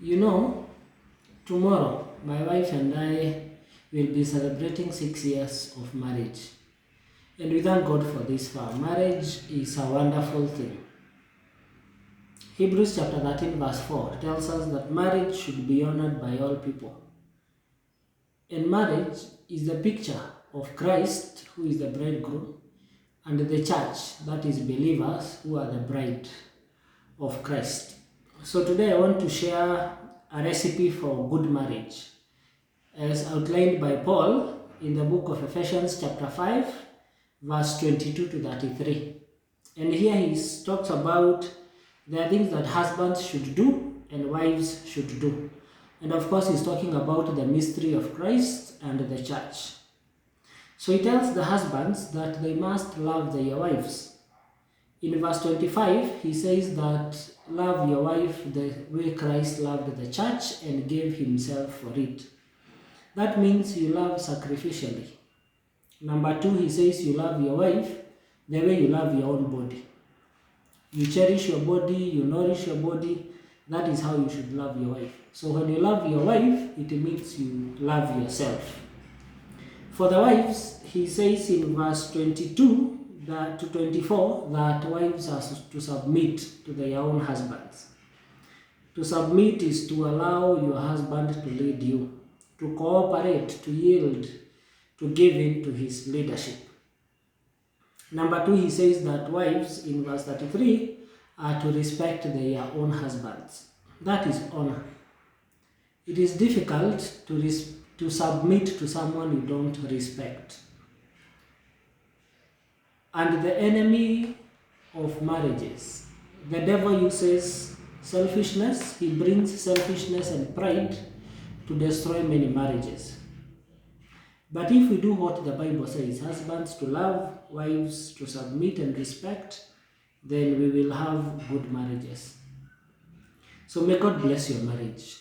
You know, tomorrow my wife and I will be celebrating 6 years of marriage. And we thank God for this far. Marriage is a wonderful thing. Hebrews chapter 13 verse 4 tells us that marriage should be honored by all people. And marriage is the picture of Christ, who is the bridegroom, and the church, that is believers, who are the bride of Christ. So today I want to share a recipe for good marriage as outlined by Paul in the book of Ephesians chapter 5 verse 22 to 33. And here he talks about the things that husbands should do and wives should do. And of course he's talking about the mystery of Christ and the church. So he tells the husbands that they must love their wives. In verse 25, he says that love your wife the way Christ loved the church and gave himself for it. That means you love sacrificially. Number 2, he says you love your wife the way you love your own body. You cherish your body, you nourish your body. That is how you should love your wife. So when you love your wife, it means you love yourself. For the wives, he says in verse 22 to 24 that wives are to submit to their own husbands. To submit is to allow your husband to lead you, to cooperate, to yield, to give in to his leadership. Number 2, he says that wives, in verse 33, are to respect their own husbands. That is honor. It is difficult to submit to someone you don't respect. And the enemy of marriages, the devil uses selfishness. He brings selfishness and pride to destroy many marriages. But if we do what the Bible says, husbands to love, wives to submit and respect, then we will have good marriages. So may God bless your marriage.